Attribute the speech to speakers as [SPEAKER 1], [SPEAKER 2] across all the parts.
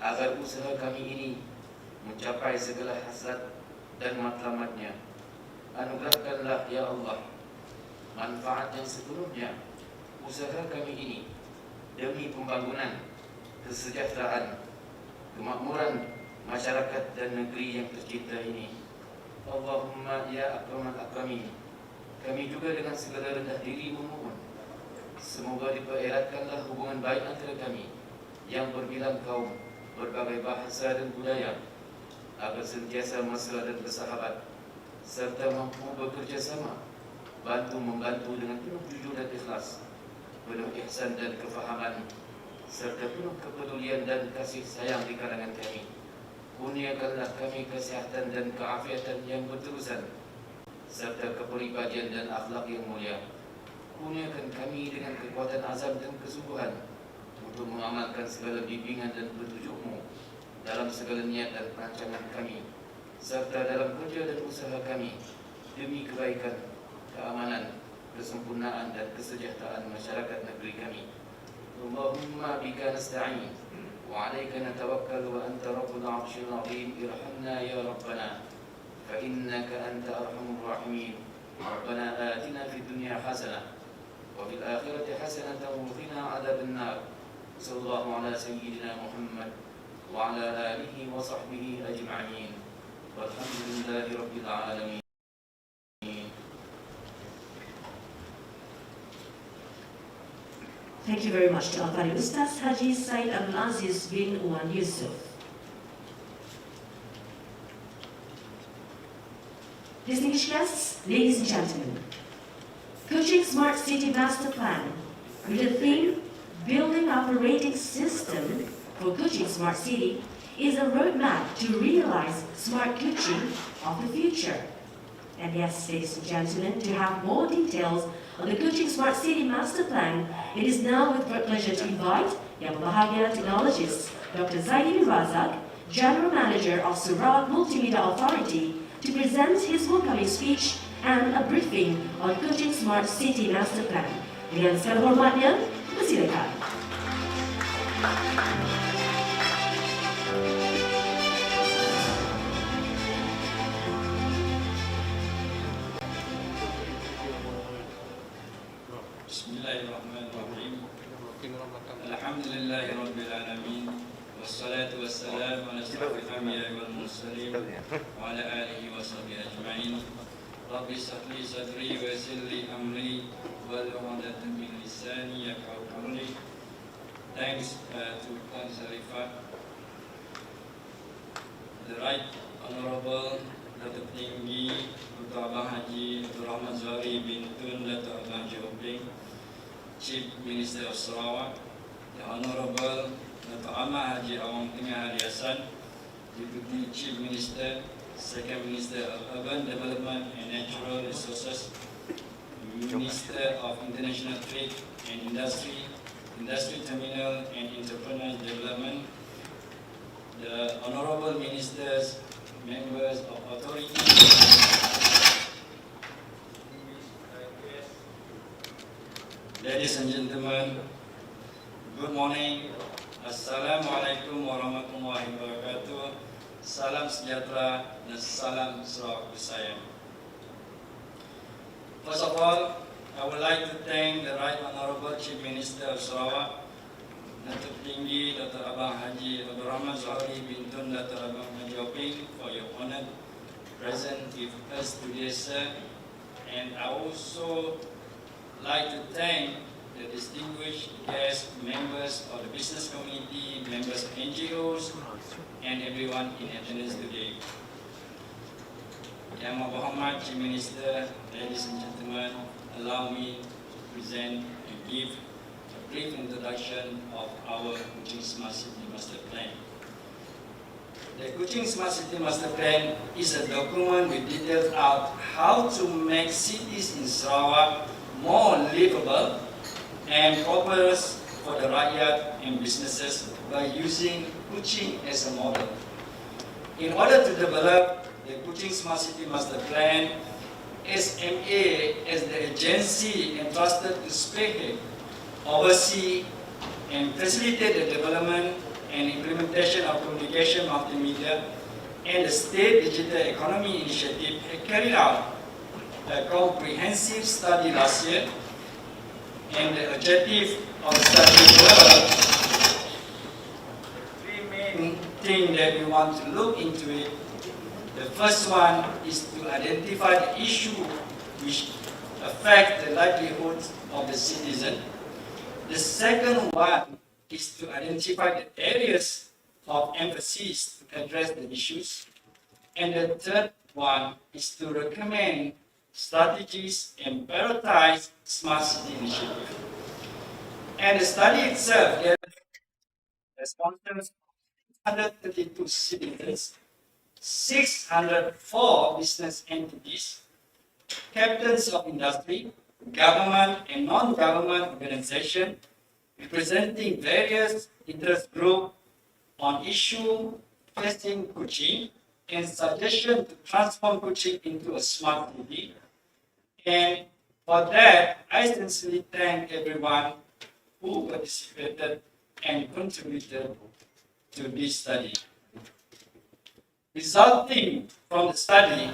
[SPEAKER 1] agar usaha kami ini mencapai segala hasrat dan matlamatnya. Anugerahkanlah ya Allah manfaat yang sepenuhnya usaha kami ini demi pembangunan, kesejahteraan, kemakmuran masyarakat dan negeri yang tercinta ini. Allahumma ya akramal akramin, kami juga dengan segala rendah diri memohon semoga dipereratkanlah hubungan baik antara kami yang berbilang kaum, berbagai bahasa dan budaya, agar sentiasa mesra dan bersahabat, serta mampu bekerja sama, bantu-membantu dengan penuh jujur dan ikhlas, penuh ihsan dan kefahaman, serta penuh kepedulian dan kasih sayang di kalangan kami. Kurniakanlah kami kesihatan dan keafiatan yang berterusan, serta kepribadian dan akhlak yang mulia. Kurniakan kami dengan kekuatan azam dan kesungguhan untuk mengamalkan segala bimbingan dan petunjuk-Mu dalam segala niat dan perancangan kami, serta dalam kerja dan usaha kami demi kebaikan, keamanan, kesempurnaan dan kesejahteraan masyarakat negeri kami. Allahumma bika nasta'in wa 'alaika natawakkal wa anta rabbul 'arsyil 'azim irhamna ya rabbana fa innaka anta arhamur rahimin. Rabbana atina fid dunya hasanah wa fil akhirati hasanatan wa qina 'adzaban nar. Sallallahu ala sayyidina Muhammad wa ala alihi wa sahbihi ajma'in. Walhamdulillahi rabbil alamin.
[SPEAKER 2] Thank you very much to Al-Qari Ustaz Haji Said Abdul Aziz bin Wan Yusuf. Distinguished guests, ladies and gentlemen, Kuching Smart City Master Plan with the theme Building Operating System for Kuching Smart City is a roadmap to realize smart Kuching of the future. And yes, ladies and gentlemen, to have more details on the Kuching Smart City Master Plan, it is now with great pleasure to invite Yang Berbahagia Technologist Dr. Zaidi bin Razak, General Manager of Sarawak Multimedia Authority, to present his welcoming speech and a briefing on Kuching Smart City Master Plan. Dengan segala hormatnya, persilakan.
[SPEAKER 3] Bismillahirrahmanirrahim. Alhamdulillahi rabbil alamin. Wassalatu wassalamu ala asyrafil anbiya'i wal mursalin wa ala alihi wa sahbihi ajma'in. Rabbi shrah li sadri wa yassir li amri wahlul 'uqdatam min lisani yafqahu qawli. Thanks to Tuan Sharifah, the Right Honorable Datuk Tinggi Dr. Abang Haji Abdul Rahman Zuhairi bin Tun Datuk Abang Haji Obling, Chief Minister of Sarawak, the Honorable Datuk Ahmad Haji Awang Tengah Ali Hassan, Deputy Chief Minister, Second Minister of Urban Development and Natural Resources, Minister of International Trade and Industry, Industry Terminal and Entrepreneur Development, the Honorable Ministers, Members of Authority, ladies and gentlemen, good morning. Assalamualaikum warahmatullahi wabarakatuh. Salam sejahtera dan salam Sarawak bersayang. First of all, I would like to thank the Right Honorable Chief Minister of Sarawak, Datuk Tinggi Dr. Abang Haji Abdul Rahman Zuhairi bin Tun Dr. Abang Haji Obling, for your honored presence with us today, sir. And I also like to thank the distinguished guests, members of the business community, members of NGOs, and everyone in attendance today. Yang Berhormat Chief Minister, ladies and gentlemen, allow me to present and give a brief introduction of our Kuching Smart City Master Plan. The Kuching Smart City Master Plan is a document which details out how to make cities in Sarawak more livable and prosperous for the rakyat and businesses by using Kuching as a model. In order to develop the Kuching Smart City Master Plan, SMA as the agency entrusted to spearhead, oversee and facilitate the development and implementation of communication multimedia and the State Digital Economy Initiative had carried out a comprehensive study last year, and the objective of the study were three main things that we want to look into it. The first one is to identify the issue which affect the livelihoods of the citizen. The second one is to identify the areas of emphasis to address the issues. And the third one is to recommend strategies and prioritize smart city initiatives. And the study itself gathered responses from 132 citizens, 604 business entities, captains of industry, government and non-government organizations representing various interest groups on issue facing Kuching and suggestion to transform Kuching into a smart city. And for that, I sincerely thank everyone who participated and contributed to this study. Resulting from the study,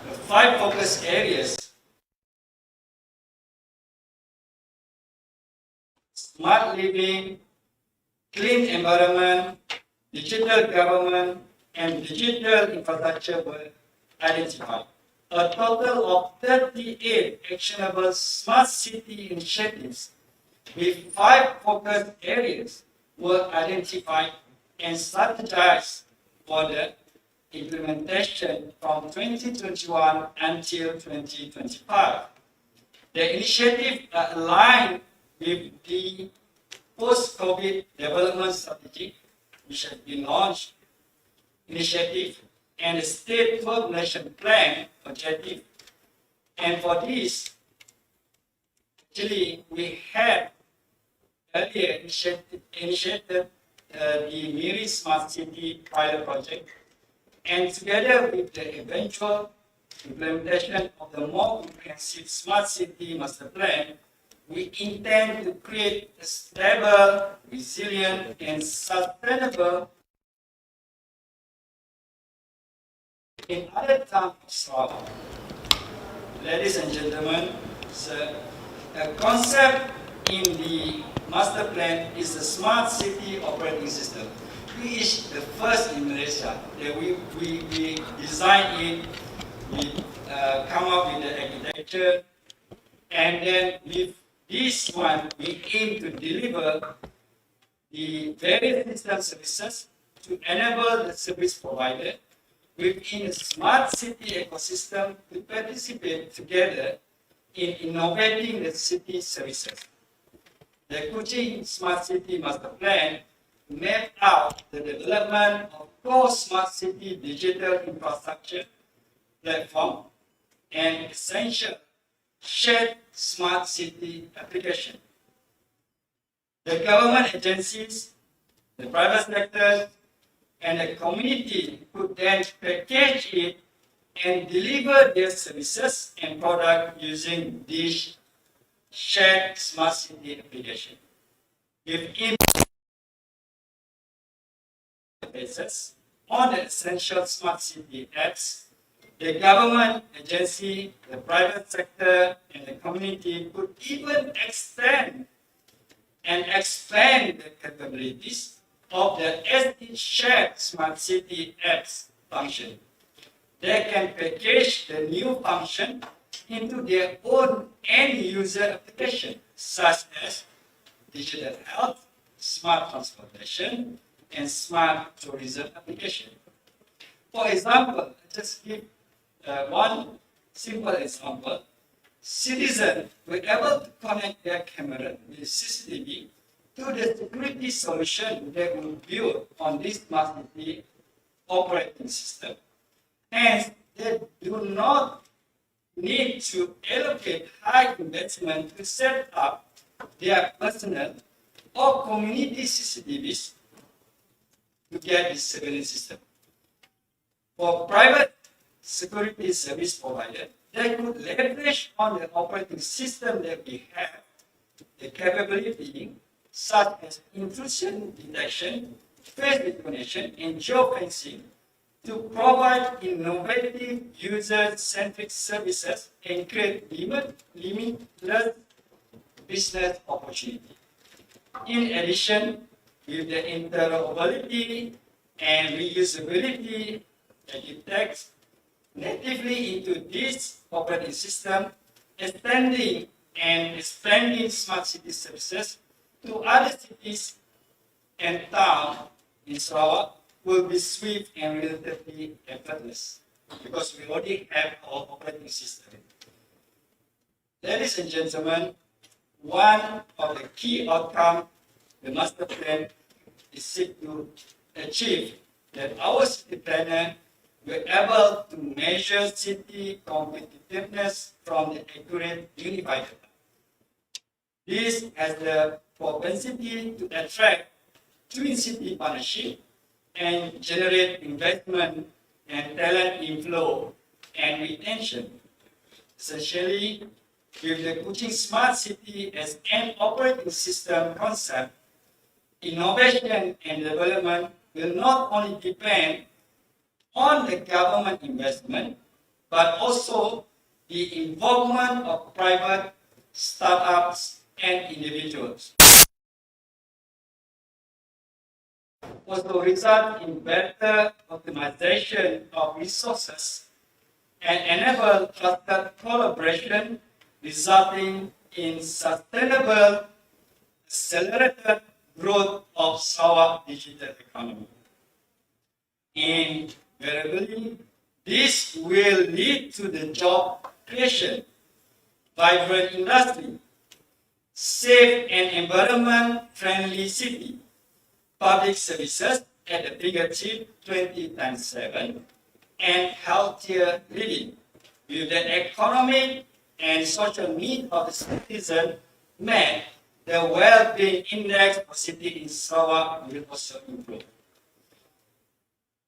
[SPEAKER 3] the 5 focus areas: smart living, clean environment, digital government, and digital infrastructure were identified. A total of 38 actionable smart city initiatives with 5 focus areas were identified and strategized for the implementation from 2021 until 2025. The initiative aligned with the post-COVID development strategy, which has been launched, initiative, and the state coordination plan objective. And for this, actually, we had earlier initiated the Miri Smart City pilot project, and together with the eventual implementation of the more comprehensive Smart City Master Plan, we intend to create a stable, resilient, and sustainable in other terms of Sarawak. Ladies and gentlemen, a concept in the master plan is the Smart City Operating System, which is the first in Malaysia that we design it, we come up with the architecture, and then with this one we aim to deliver the various system services to enable the service provider within a smart city ecosystem to participate together in innovating the city services. The Kuching Smart City Master Plan mapped out the development of core smart city digital infrastructure platform and essential shared smart city application. The government agencies, the private sector, and the community could then package it and deliver their services and product using this shared smart city application. Within basis on the essential smart city apps, the government agency, the private sector, and the community could even extend and expand the capabilities of the SD shared smart city apps function. They can package the new function into their own end-user application, such as digital health, smart transportation, and smart tourism application. For example, just give one simple example. Citizens were able to connect their camera with CCTV to the security solution that will build on this smart city operating system. Hence, they do not need to allocate high investment to set up their personal or community CCTVs to get this surveillance system. For private security service provider, they could leverage on the operating system that we have, the capability such as intrusion detection face recognition, and geofencing to provide innovative, user-centric services and create limitless business opportunity. In addition, with the interoperability and reusability architects natively into this operating system, extending and expanding smart city services to other cities and towns in Sarawak will be swift and relatively effortless because we already have our operating system. Ladies and gentlemen, one of the key outcomes the master plan is seek to achieve that our city planner will be able to measure city competitiveness from the accurate unified data. This has the propensity to attract twin city partnership and generate investment and talent inflow and retention. Essentially, with the Kuching Smart City as an operating system concept, innovation and development will not only depend on the government investment, but also the involvement of private startups and individuals. Also result in better optimization of resources and enable trusted collaboration, resulting in sustainable, accelerated growth of Sarawak digital economy. Invariably, this will lead to the job creation, vibrant industry, safe and environment-friendly city, public services at the fingertip 20x7, and healthier living, with the economic and social needs of the citizen met. The well-being index for city in Sarawak will also improve.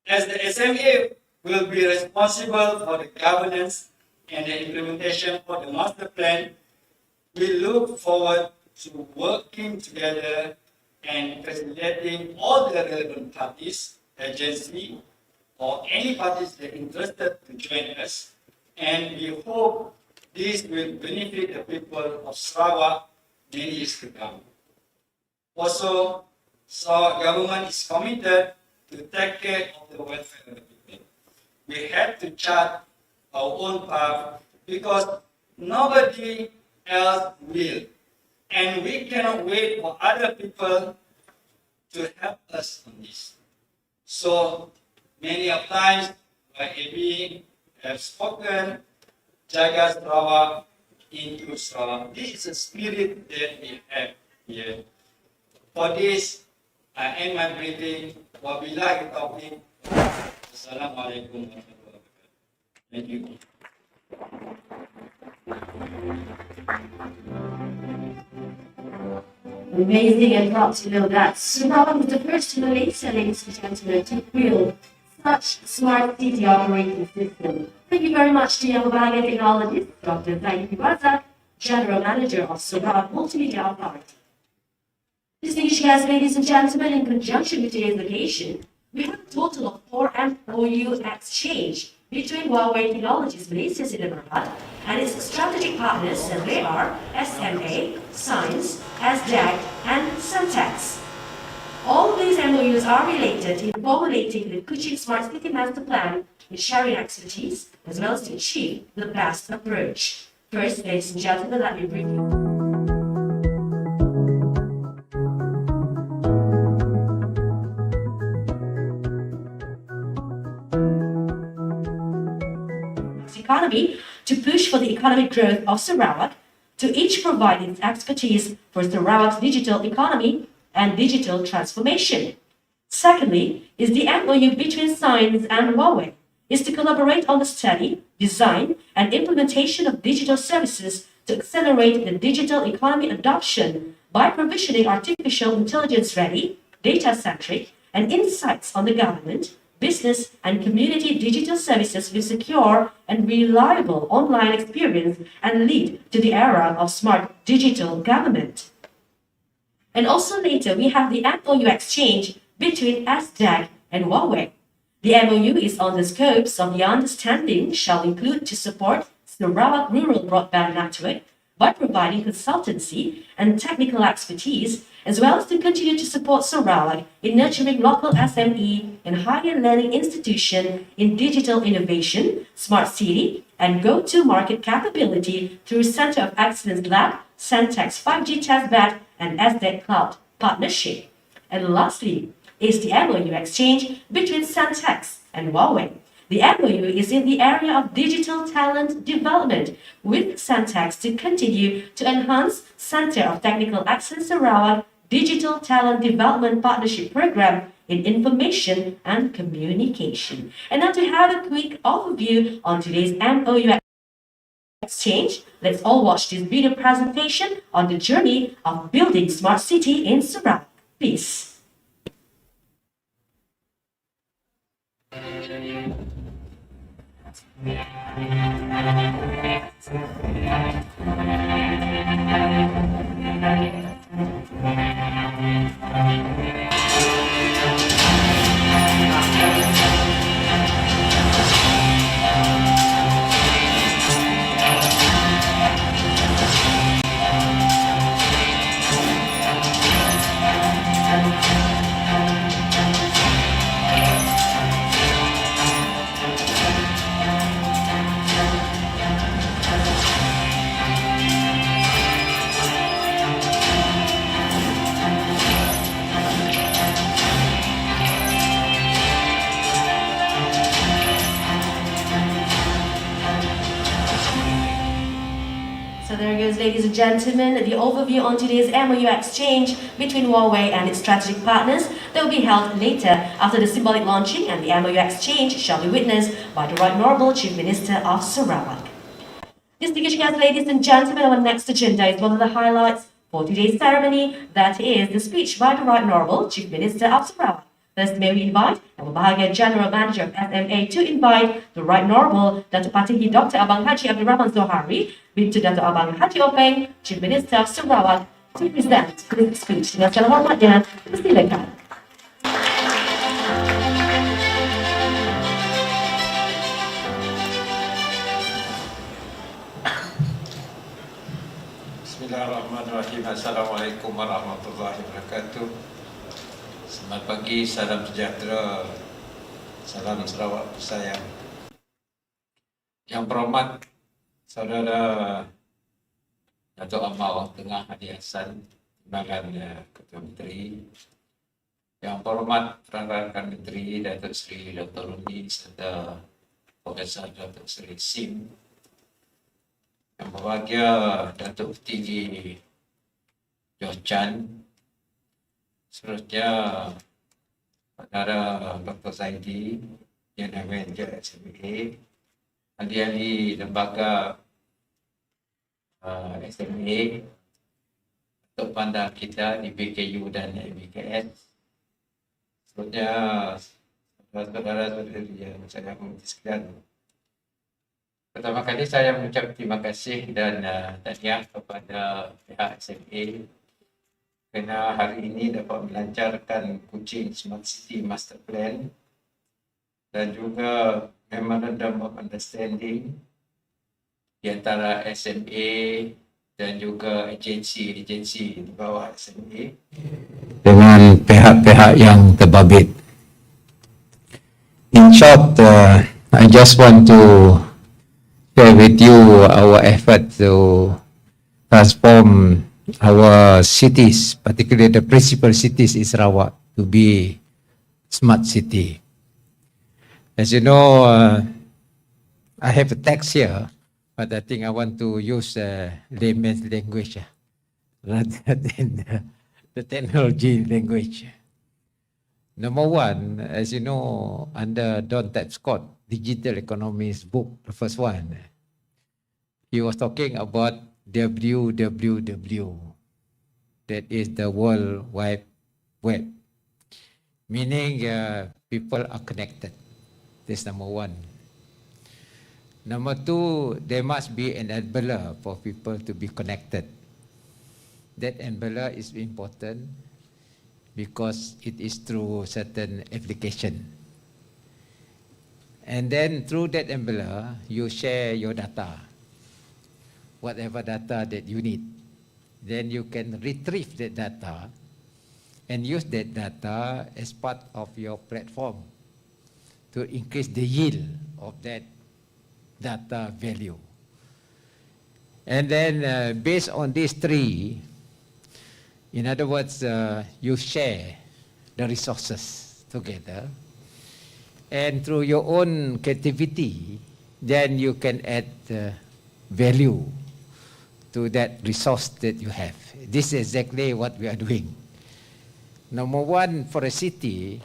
[SPEAKER 3] As the SMA will be responsible for the governance and the implementation of the master plan, we look forward to working together and facilitating all the relevant parties, agencies, or any parties that are interested to join us. And we hope this will benefit the people of Sarawak many years to come. Also, Sarawak government is committed to take care of the welfare of the people. We have to chart our own path because nobody else will. And we cannot wait for other people to help us on this. So many of times, like AB have spoken, Jaga Sarawak into Sarawak. This is the spirit that we have here. For this, I end my briefing. Wabillahi taufiq. Assalamualaikum warahmatullahi wabarakatuh. Thank you.
[SPEAKER 2] Amazing and proud to know that Sarawak was the first in Malaysia, ladies and gentlemen, to build such smart city operating system. Thank you very much to Yang Bahagia Technologies, Dr. Zaidi Razak, General Manager of Sarawak Multimedia Authority. Distinguished guests, ladies and gentlemen, in conjunction with today's occasion, we have a total of 4 MOU exchange between Huawei Technologies Malaysia Sdn and its strategic partners, and they are SMA, Science, SDAG, and Syntax. All of these MOUs are related in formulating the Kuching Smart City Master Plan in sharing expertise, as well as to achieve the best approach. First, ladies and gentlemen, let me bring you. Economy to push for the economic growth of Sarawak, to each provide its expertise for Sarawak's digital economy and digital transformation. Secondly, is the MOU between Science and Huawei is to collaborate on the study, design, and implementation of digital services to accelerate the digital economy adoption by provisioning artificial intelligence-ready, data-centric, and insights on the government, business, and community digital services with secure and reliable online experience and lead to the era of smart digital government. And also later, we have the MOU exchange between SDAC and Huawei. The MOU is on the scopes of the understanding shall include to support Sarawak rural broadband network by providing consultancy and technical expertise, as well as to continue to support Sarawak in nurturing local SME and higher learning institution in digital innovation, smart city, and go-to-market capability through Center of Excellence Lab, Centex 5G testbed, and SDEC Cloud partnership. And lastly, is the MOU exchange between Centex and Huawei. The MOU is in the area of digital talent development, with Centex to continue to enhance Center of Technical Excellence Sarawak Digital Talent Development Partnership Program in Information and Communication. And now to have a quick overview on today's MOU exchange, let's all watch this video presentation on the journey of building smart city in Sarawak. Peace. So there goes, ladies and gentlemen, the overview on today's MOU exchange between Huawei and its strategic partners that will be held later after the symbolic launching, and the MOU exchange shall be witnessed by the Right Honourable Chief Minister of Sarawak. Distinguished guests, ladies and gentlemen, our next agenda is one of the highlights for today's ceremony, that is the speech by the Right Honourable Chief Minister of Sarawak. First, may we invite Yang Berbahagia General Manager of SMA to invite the Right Honourable Datuk Patihi Dr. Abang Haji Abdul Rahman Zohari, Bintu Datuk Abang Haji Openg, Chief Minister of Sarawak, to present his speech. Dengan segala hormatnya, persilakan.
[SPEAKER 4] Bismillahirrahmanirrahim. Assalamualaikum warahmatullahi wabarakatuh. Selamat pagi, salam sejahtera, salam Sarawak sayang. Yang berhormat Saudara Datuk Amau Tengah Hadi Hassan, Timbalan Ketua Menteri. Yang berhormat rakan-rakan Menteri Datuk Seri Dr. Runi serta Profesor Datuk Seri Sim. Yang berbahagia Datuk Tinggi Joh Chan, seterusnya Saudara Dr. Zaidi, General Manager SMA, ahli-ahli lembaga SMA, Datuk Pandang kita di BKU dan MBKS, seterusnya saudara-saudari yang saya hormati sekalian. Pertama kali saya mengucap terima kasih dan tahniah kepada pihak SMA kerana hari ini dapat melancarkan Kuching Smart City Master Plan dan juga Memorandum of Understanding di antara SMA dan juga agensi-agensi di bawah SMA dengan pihak-pihak yang terbabit. In short, I just want to share with you our effort to transform our cities, particularly the principal cities in Sarawak, to be smart city. As you know, I have a text here, but I think I want to use layman's language rather than the technology language. Number one, as you know, under Don Tapscott, Digital Economist book, the first one, he was talking about WWW, that is the World Wide Web, meaning people are connected. That's number one. Number two, there must be an enabler for people to be connected. That enabler is important. because it is through certain application. And then through that envelope, you share your data, whatever data that you need. Then you can retrieve that data and use that data as part of your platform to increase the yield of that data value. And then based on these three, in other words, you share the resources together, and through your own creativity, then you can add value to that resource that you have. This is exactly what we are doing. Number one, for a city,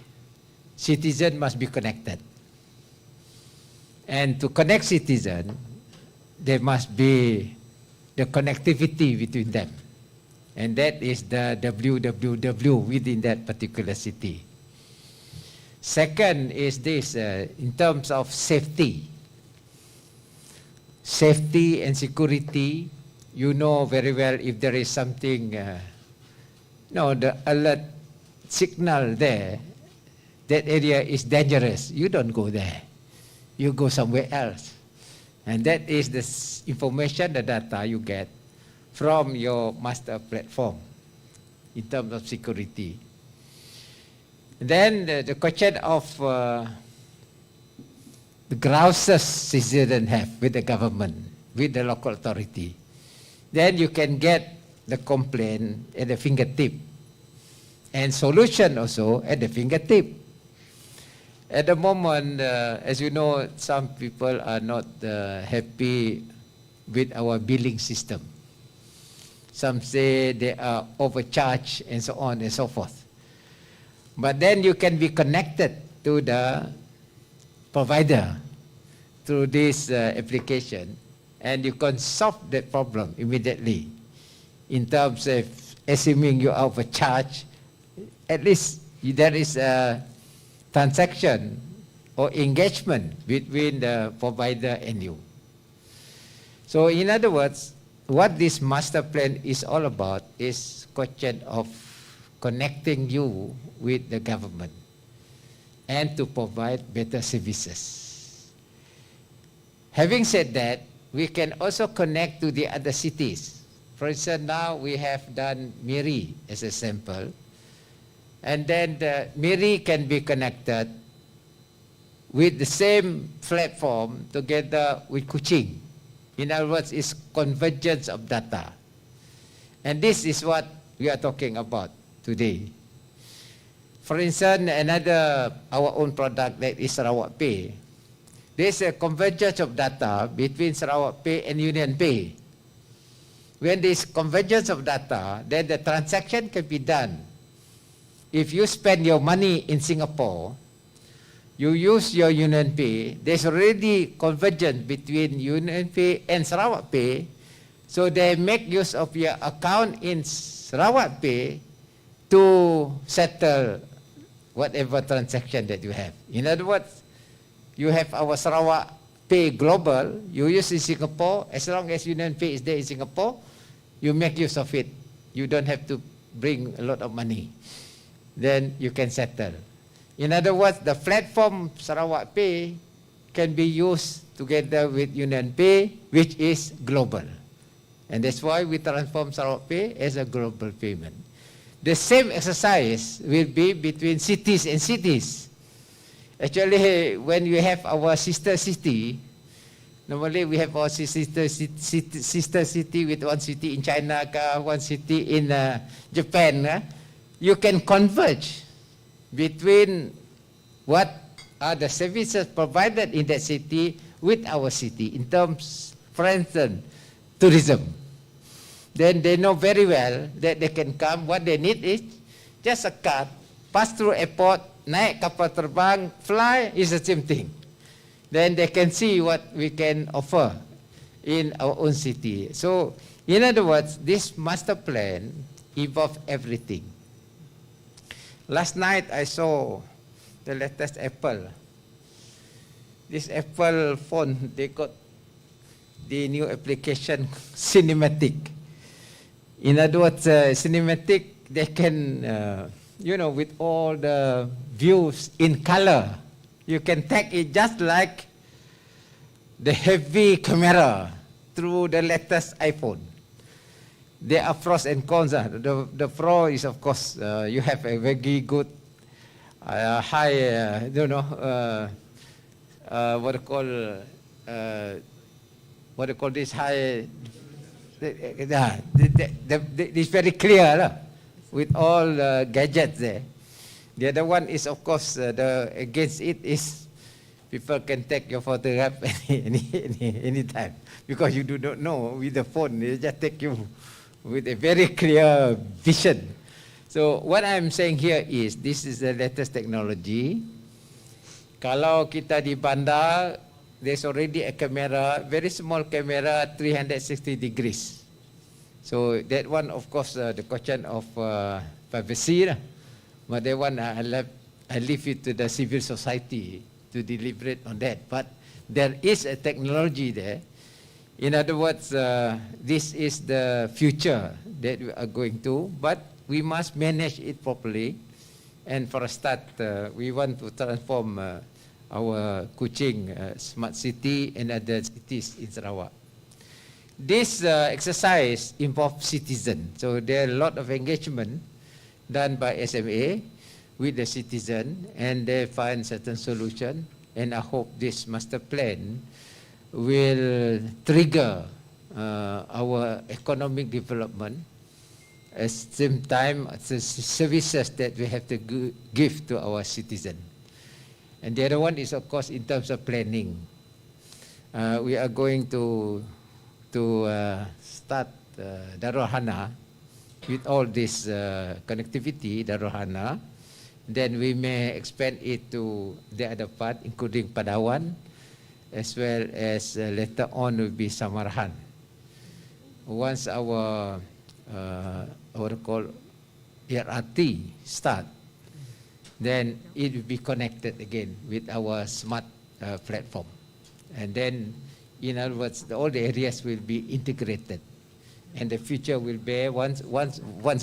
[SPEAKER 4] citizen must be connected. And to connect citizen, there must be the connectivity between them. And that is the WWW within that particular city. Second is this, in terms of safety. Safety and security, you know very well if there is something, the alert signal there, that area is dangerous. You don't go there. You go somewhere else. And that is the information, the data you get from your master platform in terms of security. Then the question of the grouses citizens have with the government, with the local authority. Then you can get the complaint at the fingertip and solution also at the fingertip. At the moment, as you know, some people are not happy with our billing system. Some say they are overcharged and so on and so forth. But then you can be connected to the provider through this application, and you can solve that problem immediately. In terms of assuming you are overcharged, at least there is a transaction or engagement between the provider and you. So in other words, what this master plan is all about is question of connecting you with the government and to provide better services. Having said that, we can also connect to the other cities. For instance, now we have done Miri as a sample, and then the Miri can be connected with the same platform together with Kuching. In other words, it's convergence of data. And this is what we are talking about today. For instance, our own product that is Sarawak Pay. There's a convergence of data between Sarawak Pay and Union Pay. When there's convergence of data, then the transaction can be done. If you spend your money in Singapore, you use your Union Pay, there's already convergence between Union Pay and Sarawak Pay, so they make use of your account in Sarawak Pay to settle whatever transaction that you have. In other words, you have our Sarawak Pay Global, you use in Singapore, as long as Union Pay is there in Singapore, you make use of it. You don't have to bring a lot of money. Then you can settle. In other words, the platform Sarawak Pay can be used together with Union Pay, which is global. And that's why we transform Sarawak Pay as a global payment. The same exercise will be between cities and cities. Actually, when we have our sister city, normally we have our sister city with one city in China, one city in Japan. You can converge between what are the services provided in that city with our city in terms, for instance, tourism. Then they know very well that they can come. What they need is just a card, pass through airport, naik kapal terbang, fly, is the same thing. Then they can see what we can offer in our own city. So, in other words, this master plan involves everything. Last night I saw the latest Apple. This Apple phone, they got the new application cinematic. In other words, cinematic, they can with all the views in color. You can take it just like the heavy camera through the latest iPhone. There are pros and cons. The pro is, of course, you have a very good high, what do you call this high? It's very clear with all gadgets there. The other one is, of course, the against it is people can take your photograph any time, because you do not know with the phone. They just take you with a very clear vision. So what I'm saying here is this is the latest technology. Kalau kita di bandar, there's already a camera, very small camera, 360 degrees. So that one, of course, the question of privacy. But that one, I leave it to the civil society to deliberate on that. But there is a technology there. In other words, this is the future that we are going to, but we must manage it properly. And for a start, we want to transform our Kuching smart city and other cities in Sarawak. This exercise involves citizens, so there are a lot of engagement done by SMA with the citizen, and they find certain solution. And I hope this master plan will trigger our economic development. At the same time, the services that we have to give to our citizen. And the other one is, of course, in terms of planning. We are going to start Darohana with all this connectivity, Darohana. Then we may expand it to the other part, including Padawan, as well as later on will be Samarahan. Once our what we call RRT start, then it will be connected again with our smart platform. And then, in other words, all the areas will be integrated. And the future will be, once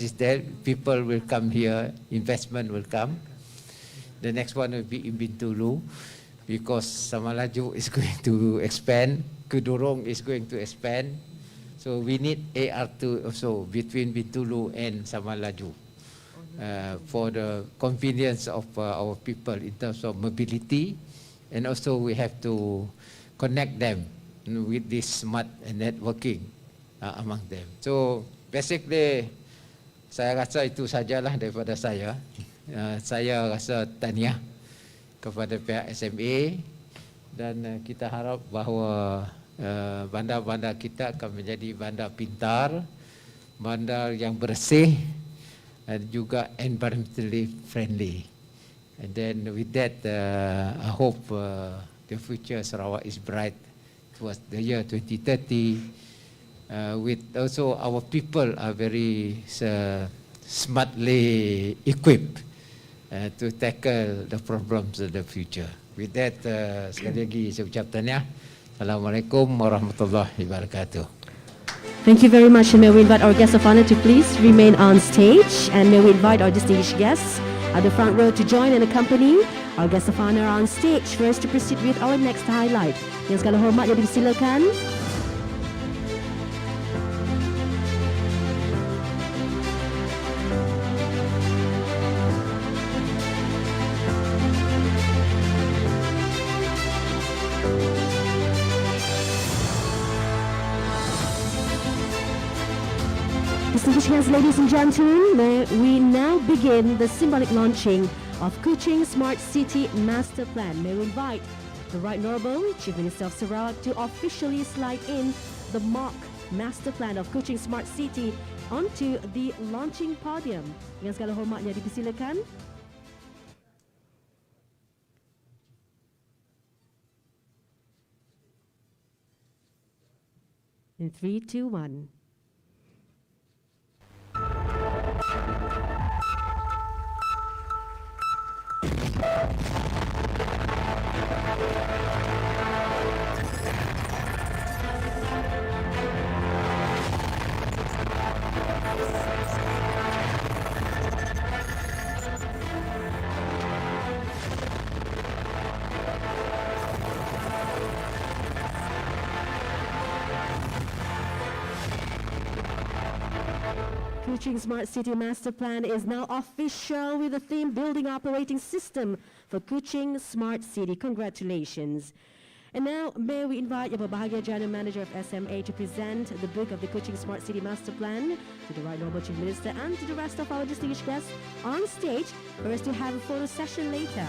[SPEAKER 4] it's there, people will come here, investment will come. The next one will be in Bintulu, because Samalaju is going to expand, Kudurong is going to expand. So we need AR2 also between Bintulu and Samalaju for the convenience of our people in terms of mobility. And also we have to connect them with this smart networking among them. So basically, saya rasa itu sajalah daripada saya. Saya rasa tahniah kepada pihak SMA, dan kita harap bahawa bandar-bandar kita akan menjadi bandar pintar, bandar yang bersih, dan juga environmentally friendly. And then with that, I hope the future Sarawak is bright towards the year 2030. With also our people are very smartly equipped to tackle the problems of the future. With that, sekali lagi saya ucap tahniah. Assalamualaikum warahmatullahi wabarakatuh.
[SPEAKER 2] Thank you very much, and may we invite our guests of honor to please remain on stage, and may we invite our distinguished guests at the front row to join and accompany our guests of honor on stage. First, to proceed with our next highlight. Yang segala hormat jadi silakan. Distinguished guests, ladies and gentlemen, may we now begin the symbolic launching of Kuching Smart City Master Plan. May we invite the Right Honourable Chief Minister of Sarawak to officially slide in the mock Master Plan of Kuching Smart City onto the launching podium. Dengan segala hormatnya dipersilakan. In 3, 2, 1.
[SPEAKER 5] Kuching Smart City Master Plan is now official with the theme Building Operating System for Kuching Smart City. Congratulations. And now, may we invite Yang Berbahagia General Manager of SMA to present the book of the Kuching Smart City Master Plan to the Right Honourable Chief Minister and to the rest of our distinguished guests on stage for us to have a photo session later.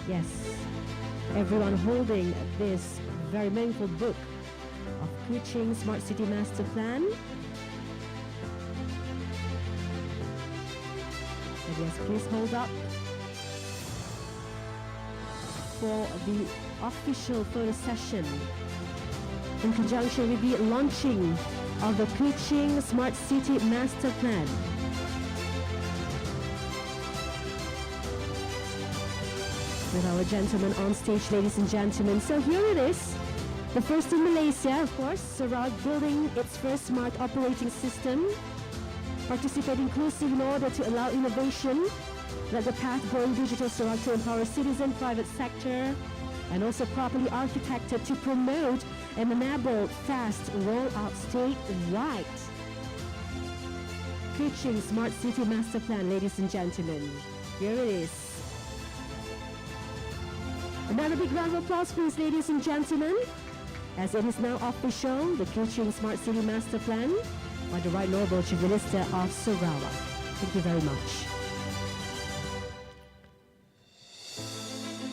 [SPEAKER 5] Yes, everyone holding this very meaningful book of Kuching Smart City Master Plan. So yes, please hold up for the official photo session in conjunction with the launching of the Kuching Smart City Master Plan. With our gentlemen on stage, ladies and gentlemen. So here it is, the first in Malaysia, of course, Sarawak building its first smart operating system, participate inclusive in order to allow innovation, let the path going digital Sarawak to empower citizen, private sector, and also properly architected to promote and enable fast rollout statewide. Kuching Smart City Master Plan, ladies and gentlemen. Here it is. Another big round of applause, please, ladies and gentlemen, as it is now official, the Kuching Smart City Master Plan by the Right Honourable Chief Minister of Sarawak. Thank you very much.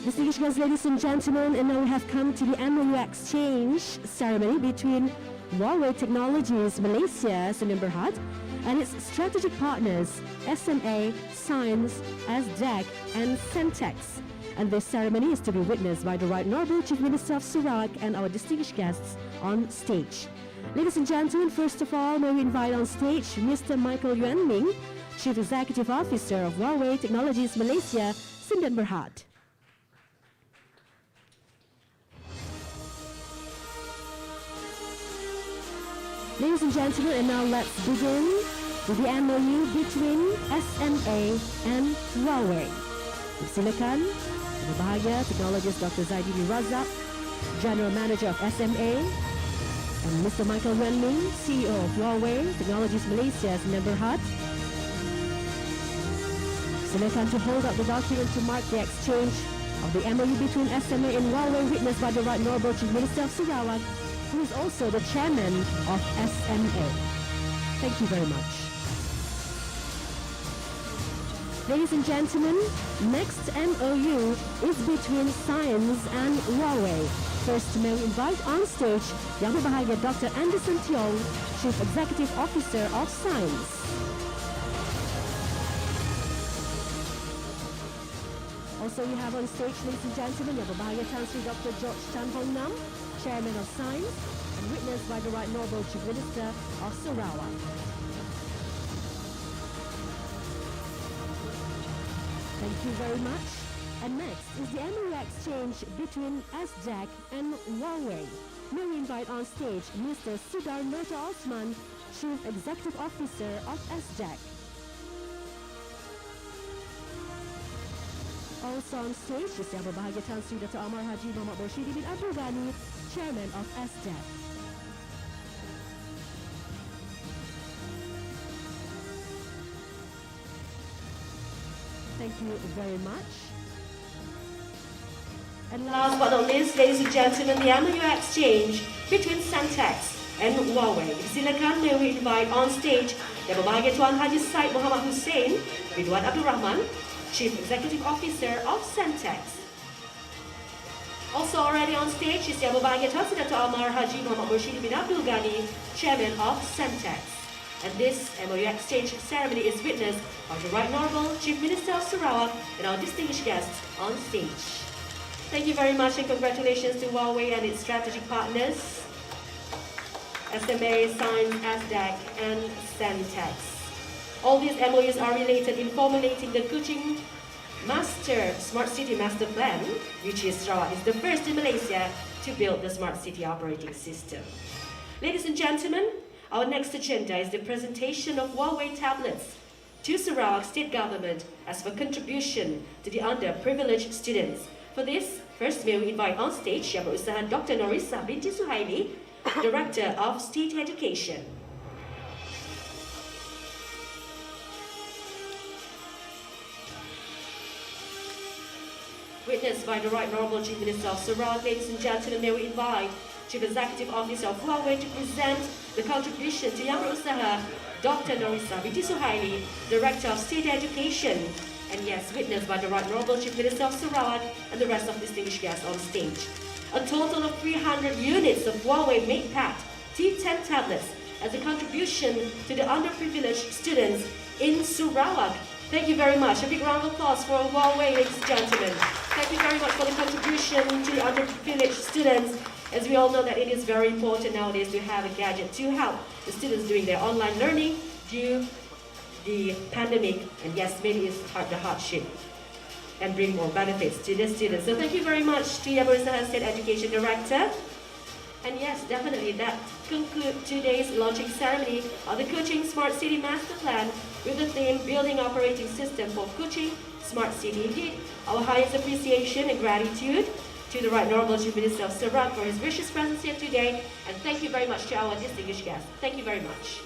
[SPEAKER 5] Distinguished guests, ladies and gentlemen, and now we have come to the MOU exchange ceremony between Huawei Technologies Malaysia, Sdn Bhd, and its strategic partners, SMA, Science, SDEC, and Centex. And this ceremony is to be witnessed by the Right Honourable Chief Minister of Sarawak and our distinguished guests on stage. Ladies and gentlemen, first of all, may we invite on stage Mr. Michael Yuan Ming, Chief Executive Officer of Huawei Technologies Malaysia, Sdn Bhd. Ladies and gentlemen, and now let's begin with the MOU between SMA and Huawei. Silakan, Yang Berbahagia Technologist Dr. Zaidini Razak, General Manager of SMA, and Mr. Michael Yuan Ming, CEO of Huawei Technologies Malaysia, Sdn Bhd. Silakan to hold up the document to mark the exchange of the MOU between SMA and Huawei, witnessed by the Right Honourable Chief Minister of Sarawak, who is also the chairman of SMA. Thank you very much. Ladies and gentlemen, next MOU is between Science and Huawei. First, may we invite on stage Yang Berbahagia Dr. Anderson Tiong, Chief Executive Officer of Science. Also, we have on stage, ladies and gentlemen, Yang Berbahagia Tan Sri Dr. George Chan Hong Nam, Chairman of Science, and witnessed by the Right Honourable Chief Minister of Sarawak. Thank you very much. And next is the MOU exchange between SDEC and Huawei. May we invite on stage Mr. Sudar Nurta Osman, Chief Executive Officer of SDEC. Also on stage is Yang Berbahagia Tan Sri Dr. Amar Haji Muhammad Borshidi bin Abdul Ghani, Chairman of SDEC. Thank you very much. And last but not least, ladies and gentlemen, the MOU exchange between Centex and Huawei. Silakan, may we invite on stage Yang Berbahagia Tuan Haji Said Muhammad Hussein, Ridwan Abdul Rahman, Chief Executive Officer of Centex. Also already on stage is Yang Berbahagia Tan Sri Dr. Amar Haji Muhammad Borshidi bin Abdul Ghani, Chairman of Centex. And this MOU exchange ceremony is witnessed by the Right Honourable Chief Minister of Sarawak and our distinguished guests on stage. Thank you very much and congratulations to Huawei and its strategic partners, SMA, Science, SDEC, and Centex. All these MOUs are related in formulating the Kuching Smart City Master Plan, which is Sarawak is the first in Malaysia to build the Smart City operating system. Ladies and gentlemen, our next agenda is the presentation of Huawei tablets to Sarawak State Government as for contribution to the underprivileged students. For this, first may we invite on stage Yang Berusaha Dr. Norisa binti Suhaili, Director of State Education. by the Right Honourable Chief Minister of Sarawak. Ladies and gentlemen, may we invite Chief Executive Officer of Huawei to present the contribution to Yang Berusaha, Dr. Norisa Binti Suhaili, Director of State Education, and yes, witnessed by the Right Honourable Chief Minister of Sarawak and the rest of distinguished guests on stage. A total of 300 units of Huawei MatePad T10 tablets as a contribution to the underprivileged students in Sarawak. Thank you very much. A big round of applause for Huawei, ladies and gentlemen. Thank you very much for the contribution to the underprivileged students. As we all know that it is very important nowadays to have a gadget to help the students doing their online learning due the pandemic, and yes, maybe it's the hardship, and bring more benefits to the students. So thank you very much to Yang Berusaha State Education Director. And yes, definitely that concludes today's launching ceremony of the Kuching Smart City Master Plan with the theme Building Operating System for Kuching Smart City. Indeed, our highest appreciation and gratitude to the Right Honourable Chief Minister of Sarawak for his gracious presence here today, and thank you very much to our distinguished guests. Thank you very much.